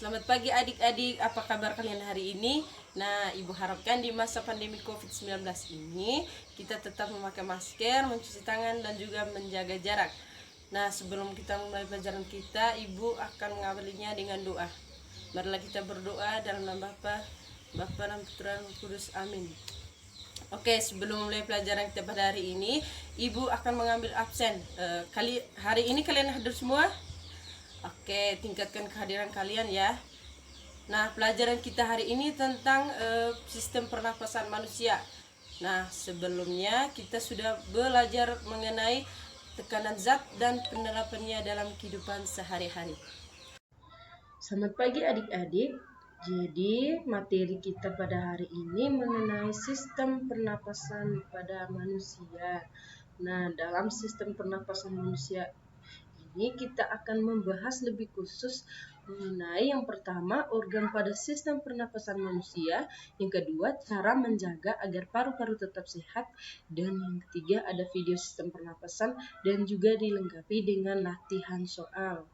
Selamat pagi adik-adik, apa kabar kalian hari ini? Nah, Ibu harapkan di masa pandemi COVID-19 ini kita tetap memakai masker, mencuci tangan, dan juga menjaga jarak. Nah, sebelum kita mulai pelajaran kita, Ibu akan mengawalinya dengan doa. Marilah kita berdoa dalam nama Bapa dan Putra dan Roh Kudus. Amin. Oke, sebelum mulai pelajaran kita pada hari ini, Ibu akan mengambil absen. Hari ini kalian hadir semua? Oke, tingkatkan kehadiran kalian ya. Nah, pelajaran kita hari ini tentang sistem pernapasan manusia. Nah, sebelumnya kita sudah belajar mengenai tekanan zat dan penerapannya dalam kehidupan sehari-hari. Selamat pagi adik-adik. Jadi, materi kita pada hari ini mengenai sistem pernapasan pada manusia. Nah, dalam sistem pernapasan manusia ini kita akan membahas lebih khusus mengenai yang pertama organ pada sistem pernapasan manusia, yang kedua cara menjaga agar paru-paru tetap sehat, dan yang ketiga ada video sistem pernapasan dan juga dilengkapi dengan latihan soal.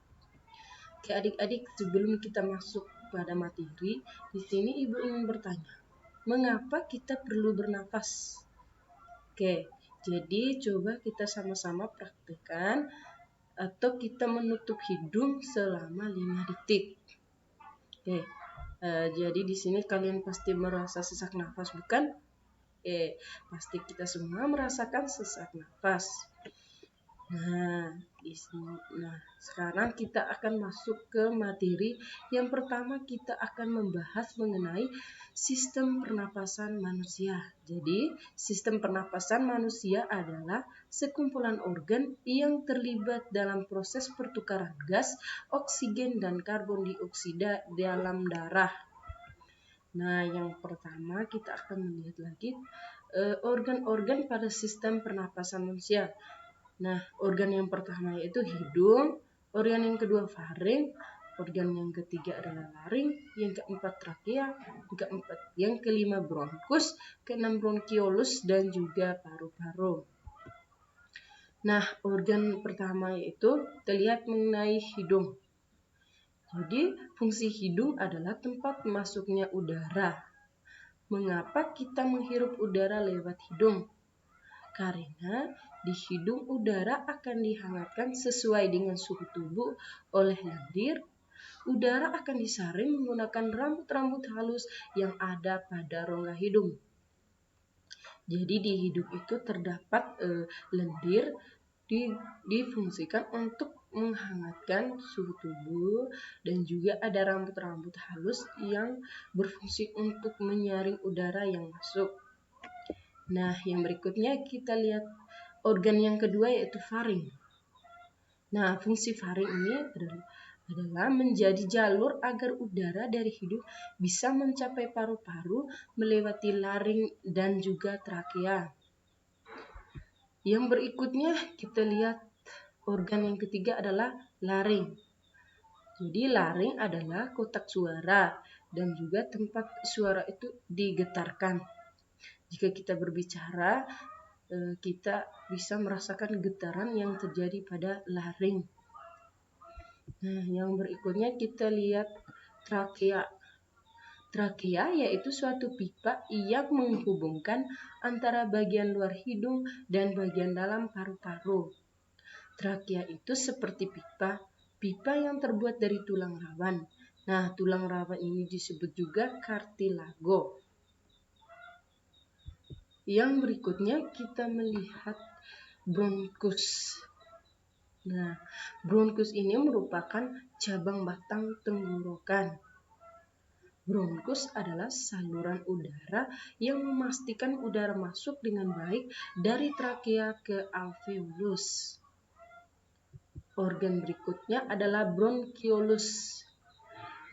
Oke adik-adik, sebelum kita masuk pada materi, di sini Ibu ingin bertanya, mengapa kita perlu bernafas? Oke, jadi coba kita sama-sama praktekkan atau kita menutup hidung selama 5 detik. Oke, jadi di sini kalian pasti merasa sesak nafas, bukan? Pasti kita semua merasakan sesak nafas. Nah, sekarang kita akan masuk ke materi. Yang pertama kita akan membahas mengenai sistem pernapasan manusia. Jadi, sistem pernapasan manusia adalah sekumpulan organ yang terlibat dalam proses pertukaran gas, oksigen, dan karbon dioksida dalam darah. Nah, yang pertama kita akan melihat lagi organ-organ pada sistem pernapasan manusia. Nah, organ yang pertama yaitu hidung, organ yang kedua faring, organ yang ketiga adalah laring, yang keempat trakea, yang kelima bronkus, keenam bronkiolus, dan juga paru-paru. Nah, organ pertama yaitu terlihat mengenai hidung. Jadi, fungsi hidung adalah tempat masuknya udara. Mengapa kita menghirup udara lewat hidung? Karena di hidung udara akan dihangatkan sesuai dengan suhu tubuh oleh lendir. Udara akan disaring menggunakan rambut-rambut halus yang ada pada rongga hidung. Jadi di hidung itu terdapat lendir difungsikan untuk menghangatkan suhu tubuh, dan juga ada rambut-rambut halus yang berfungsi untuk menyaring udara yang masuk. Nah, yang berikutnya kita lihat organ yang kedua yaitu faring. Nah, fungsi faring ini adalah menjadi jalur agar udara dari hidung bisa mencapai paru-paru melewati laring dan juga trakea. Yang berikutnya kita lihat organ yang ketiga adalah laring. Jadi laring adalah kotak suara dan juga tempat suara itu digetarkan. Jika kita berbicara, kita bisa merasakan getaran yang terjadi pada laring. Nah, yang berikutnya kita lihat trakea. Trakea yaitu suatu pipa yang menghubungkan antara bagian luar hidung dan bagian dalam paru-paru. Trakea itu seperti pipa yang terbuat dari tulang rawan. Nah, tulang rawan ini disebut juga kartilago. Yang berikutnya kita melihat bronkus. Nah, bronkus ini merupakan cabang batang tenggorokan. Bronkus adalah saluran udara yang memastikan udara masuk dengan baik dari trakea ke alveolus. Organ berikutnya adalah bronkiolus.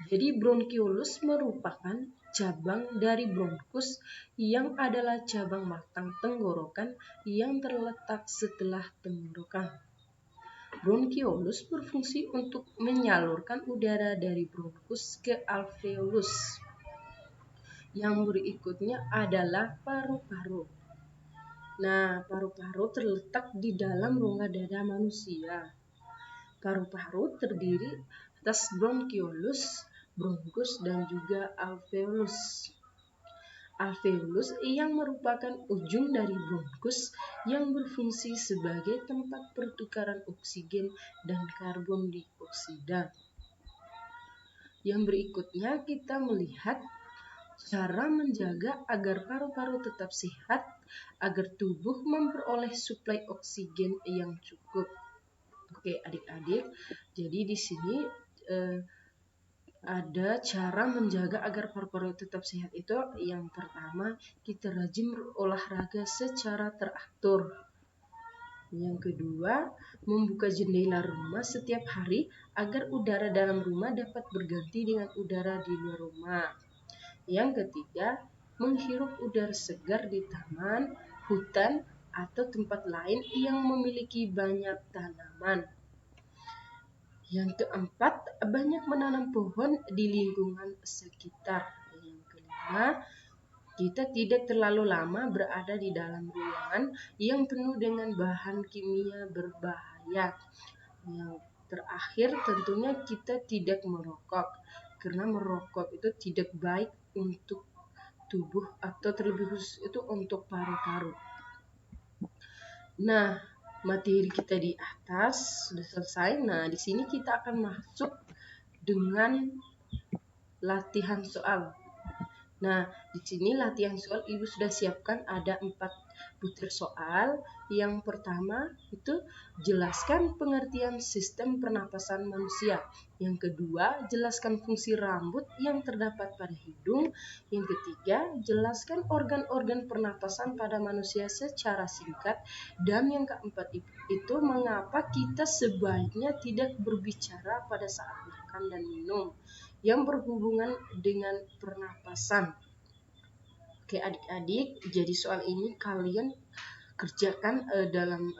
Jadi bronkiolus merupakan cabang dari bronkus yang adalah cabang batang tenggorokan yang terletak setelah tenggorokan. Bronkiolus berfungsi untuk menyalurkan udara dari bronkus ke alveolus. Yang berikutnya adalah paru-paru. Nah, paru-paru terletak di dalam rongga dada manusia. Paru-paru terdiri atas bronkiolus, bronkus, dan juga alveolus. Alveolus yang merupakan ujung dari bronkus yang berfungsi sebagai tempat pertukaran oksigen dan karbon dioksida. Yang berikutnya kita melihat cara menjaga agar paru-paru tetap sehat agar tubuh memperoleh suplai oksigen yang cukup. Oke, adik-adik, jadi di sini ada cara menjaga agar paru-paru tetap sehat itu. Yang pertama, kita rajin berolahraga secara teratur. Yang kedua, membuka jendela rumah setiap hari agar udara dalam rumah dapat berganti dengan udara di luar rumah. Yang ketiga, menghirup udara segar di taman, hutan, atau tempat lain yang memiliki banyak tanaman. Yang keempat, banyak menanam pohon di lingkungan sekitar. Yang kelima, kita tidak terlalu lama berada di dalam ruangan yang penuh dengan bahan kimia berbahaya. Yang terakhir, tentunya kita tidak merokok, karena merokok itu tidak baik untuk tubuh atau terlebih khusus itu untuk paru-paru. Nah, materi kita di atas sudah selesai. Nah, di sini kita akan masuk dengan latihan soal. Nah, di sini latihan soal Ibu sudah siapkan ada 4 butir soal. Yang pertama itu jelaskan pengertian sistem pernapasan manusia. Yang kedua, jelaskan fungsi rambut yang terdapat pada hidung. Yang ketiga, jelaskan organ-organ pernapasan pada manusia secara singkat. Dan yang keempat itu mengapa kita sebaiknya tidak berbicara pada saat makan dan minum yang berhubungan dengan pernapasan. Oke adik-adik, jadi soal ini kalian kerjakan dalam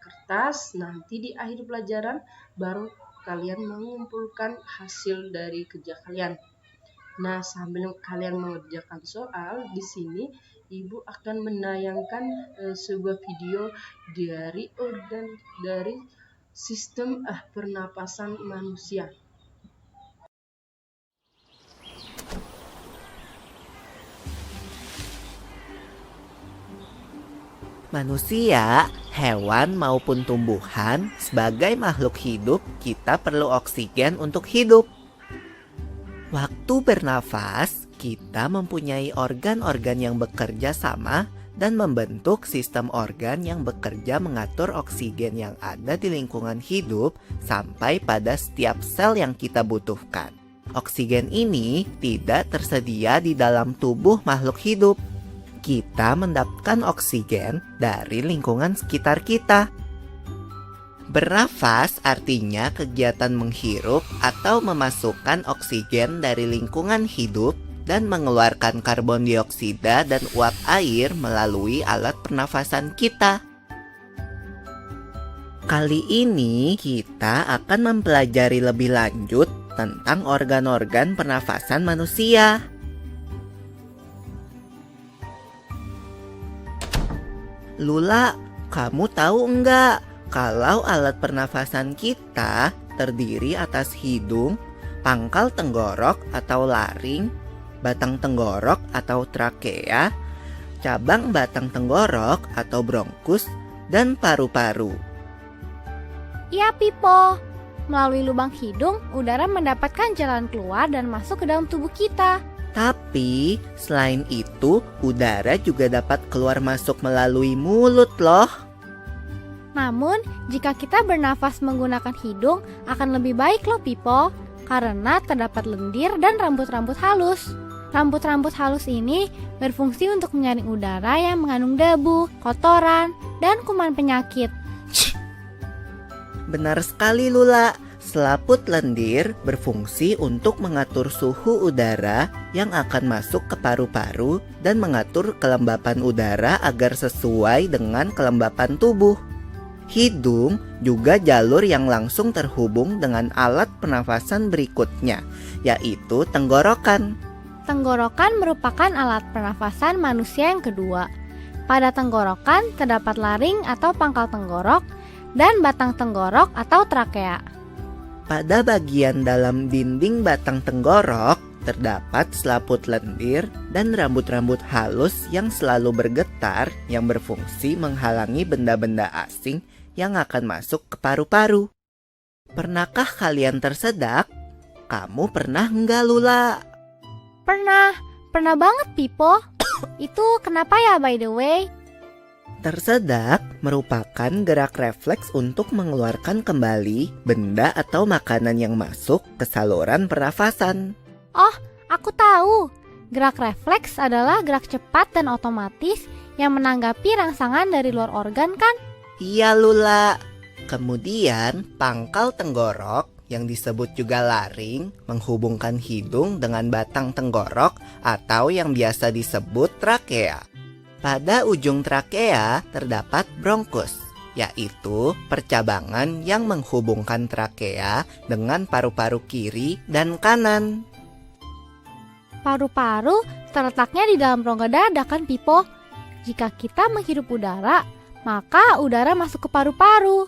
kertas. Nanti di akhir pelajaran baru kalian mengumpulkan hasil dari kerja kalian. Nah, sambil kalian mengerjakan soal, di sini Ibu akan menayangkan sebuah video dari sistem pernapasan manusia. Manusia, hewan maupun tumbuhan, sebagai makhluk hidup, kita perlu oksigen untuk hidup. Waktu bernafas, kita mempunyai organ-organ yang bekerja sama dan membentuk sistem organ yang bekerja mengatur oksigen yang ada di lingkungan hidup sampai pada setiap sel yang kita butuhkan. Oksigen ini tidak tersedia di dalam tubuh makhluk hidup. Kita mendapatkan oksigen dari lingkungan sekitar kita. Bernafas artinya kegiatan menghirup atau memasukkan oksigen dari lingkungan hidup dan mengeluarkan karbon dioksida dan uap air melalui alat pernafasan kita. Kali ini kita akan mempelajari lebih lanjut tentang organ-organ pernafasan manusia. Lula, kamu tahu enggak kalau alat pernafasan kita terdiri atas hidung, pangkal tenggorok atau laring, batang tenggorok atau trakea, cabang batang tenggorok atau bronkus, dan paru-paru. Iya, Pipo. Melalui lubang hidung, udara mendapatkan jalan keluar dan masuk ke dalam tubuh kita. Tapi, selain itu, udara juga dapat keluar masuk melalui mulut loh. Namun, jika kita bernafas menggunakan hidung, akan lebih baik loh, Pipo. Karena terdapat lendir dan rambut-rambut halus. Rambut-rambut halus ini berfungsi untuk menyaring udara yang mengandung debu, kotoran, dan kuman penyakit. Benar sekali, Lula. Selaput lendir berfungsi untuk mengatur suhu udara yang akan masuk ke paru-paru dan mengatur kelembapan udara agar sesuai dengan kelembapan tubuh. Hidung juga jalur yang langsung terhubung dengan alat pernafasan berikutnya, yaitu tenggorokan. Tenggorokan merupakan alat pernafasan manusia yang kedua. Pada tenggorokan terdapat laring atau pangkal tenggorok dan batang tenggorok atau trakea. Pada bagian dalam dinding batang tenggorok terdapat selaput lendir dan rambut-rambut halus yang selalu bergetar yang berfungsi menghalangi benda-benda asing yang akan masuk ke paru-paru. Pernahkah kalian tersedak? Kamu pernah enggak, Lula? Pernah banget Pipo. Itu kenapa ya by the way? Tersedak merupakan gerak refleks untuk mengeluarkan kembali benda atau makanan yang masuk ke saluran pernafasan. Oh, aku tahu. Gerak refleks adalah gerak cepat dan otomatis yang menanggapi rangsangan dari luar organ kan? Iya, Lula. Kemudian pangkal tenggorok yang disebut juga laring menghubungkan hidung dengan batang tenggorok atau yang biasa disebut trakea. Pada ujung trakea terdapat bronkus, yaitu percabangan yang menghubungkan trakea dengan paru-paru kiri dan kanan. Paru-paru terletaknya di dalam rongga dada kan Pipo? Jika kita menghirup udara, maka udara masuk ke paru-paru.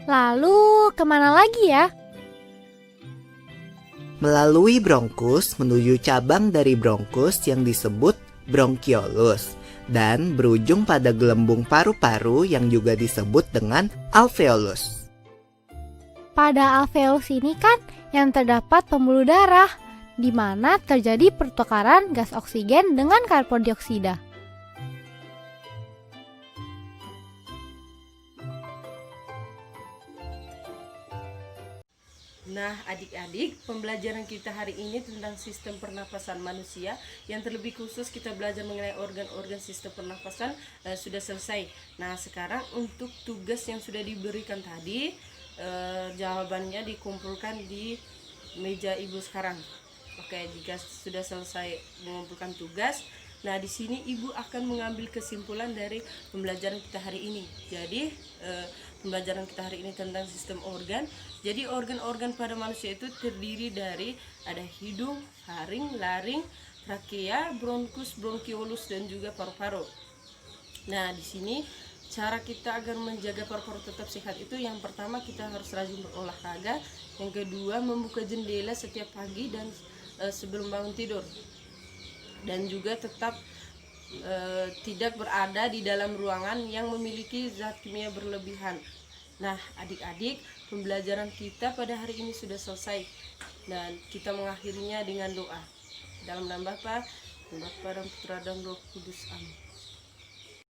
Lalu kemana lagi ya? Melalui bronkus menuju cabang dari bronkus yang disebut bronkiolus dan berujung pada gelembung paru-paru yang juga disebut dengan alveolus. Pada alveolus ini kan yang terdapat pembuluh darah, di mana terjadi pertukaran gas oksigen dengan karbon dioksida. Nah, adik-adik, pembelajaran kita hari ini tentang sistem pernapasan manusia, yang terlebih khusus kita belajar mengenai organ-organ sistem pernapasan sudah selesai. Nah, sekarang untuk tugas yang sudah diberikan tadi, jawabannya dikumpulkan di meja ibu sekarang. Oke, jika sudah selesai mengumpulkan tugas, nah di sini ibu akan mengambil kesimpulan dari pembelajaran kita hari ini. Jadi pembelajaran kita hari ini tentang sistem organ. Jadi organ-organ pada manusia itu terdiri dari ada hidung, faring, laring, trakea, bronkus, bronkiolus dan juga paru-paru. Nah, di sini cara kita agar menjaga paru-paru tetap sehat itu yang pertama kita harus rajin berolahraga, yang kedua membuka jendela setiap pagi dan sebelum bangun tidur. Dan juga tetap tidak berada di dalam ruangan yang memiliki zat kimia berlebihan. Nah, adik-adik, pembelajaran kita pada hari ini sudah selesai dan kita mengakhirinya dengan doa. Dalam nama Bapa dan Putra dan Roh Kudus. Amin.